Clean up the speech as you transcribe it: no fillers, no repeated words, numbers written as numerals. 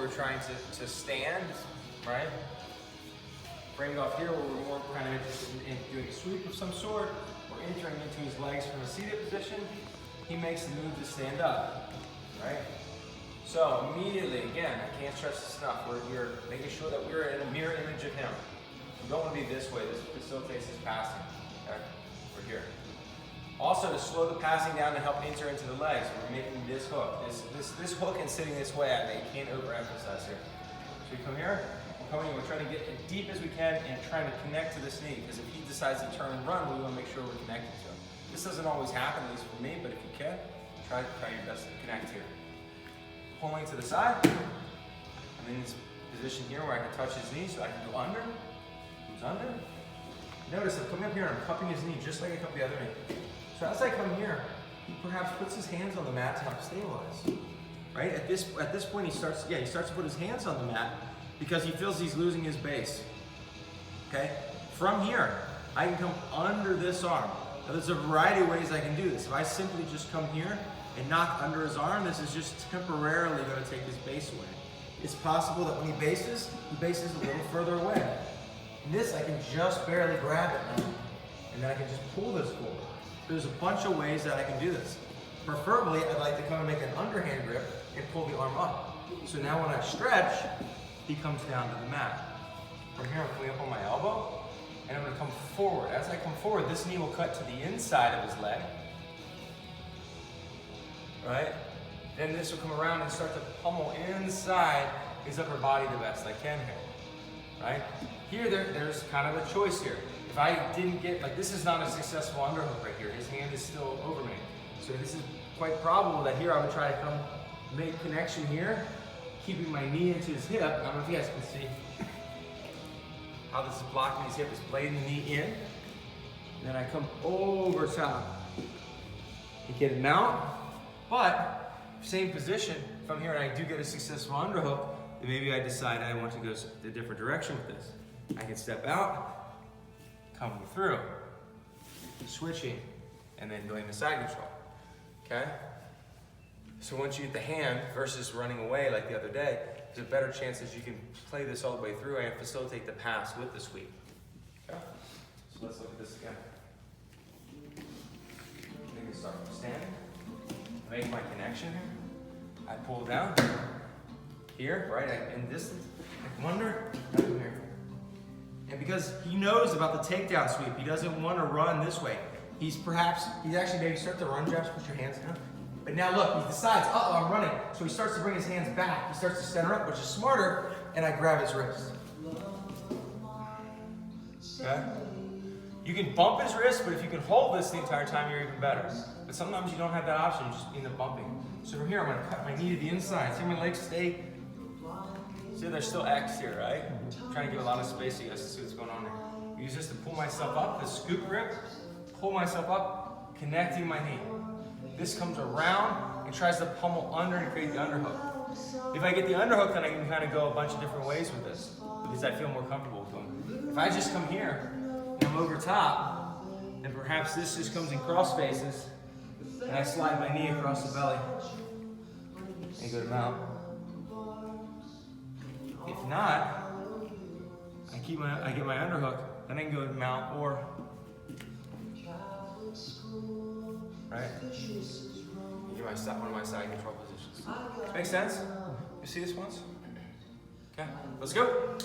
we're trying to stand, right? Framed off here where we're more kind of interested in doing a sweep of some sort, or entering into his legs from a seated position. He makes the move to stand up, right? So immediately, again, I can't stress this enough, we're making sure that we're in a mirror image of him. We don't want to be this way. This facilitates his passing, okay? We're here. Also, to slow the passing down to help enter into the legs, we're making this hook. This hook and sitting this way, I can't overemphasize here. So we come here, we're trying to get as deep as we can and trying to connect to this knee, because if he decides to turn and run, we want to make sure we're connected to him. This doesn't always happen, at least for me, but if you can, try your best to connect here. Pulling to the side. I'm in this position here where I can touch his knee, so I can go under. Goes under. Notice I'm coming up here and I'm cupping his knee just like I cup the other knee. So as I come here, he perhaps puts his hands on the mat to help stabilize. Right? At this point, he starts to put his hands on the mat because he feels he's losing his base. Okay? From here, I can come under this arm. Now, there's a variety of ways I can do this. If I simply just come here and knock under his arm, this is just temporarily going to take his base away. It's possible that when he bases a little further away. And this, I can just barely grab it, and then I can just pull this forward. There's a bunch of ways that I can do this. Preferably, I'd like to come and make an underhand grip and pull the arm up. So now when I stretch, he comes down to the mat. From here, I'm coming up on my elbow, and I'm going to come forward. As I come forward, this knee will cut to the inside of his leg. Right? Then this will come around and start to pummel inside his upper body the best I can here. Right? Here, there's kind of a choice here. If I didn't get, like this is not a successful underhook right here. His hand is still over me. So this is quite probable that here I would try to come make connection here, keeping my knee into his hip. I don't know if you guys can see how this is blocking his hip, is blading the knee in. Then I come over top. You get a mount, but same position. If I'm here and I do get a successful underhook, then maybe I decide I want to go a different direction with this. I can step out, coming through, switching, and then doing the side control, okay? So once you get the hand versus running away like the other day, there's a better chance that you can play this all the way through and facilitate the pass with the sweep, okay? So let's look at this again. I can start from standing, make my connection here, I pull down, here, right, in distance, I come under, I come here. And because he knows about the takedown sweep, he doesn't want to run this way. He's actually maybe start to run jabs, put your hands down. But now look, he decides, uh-oh, I'm running. So he starts to bring his hands back. He starts to center up, which is smarter, and I grab his wrist. Okay? You can bump his wrist, but if you can hold this the entire time, you're even better. But sometimes you don't have that option, you just end up bumping. So from here, I'm gonna cut my knee to the inside. See my legs stay. See, there's still X here, right? I'm trying to give a lot of space so you guys can see what's going on here. Use this to pull myself up, the scoop grip, pull myself up, connecting my knee. This comes around and tries to pummel under and create the underhook. If I get the underhook, then I can kind of go a bunch of different ways with this, because I feel more comfortable with them. If I just come here and I'm over top, then perhaps this just comes in cross faces, and I slide my knee across the belly and go to mount. If not, I get my underhook, then I can go to mount or, right? Get one of my side control positions. Make sense? You see this once? Okay, let's go.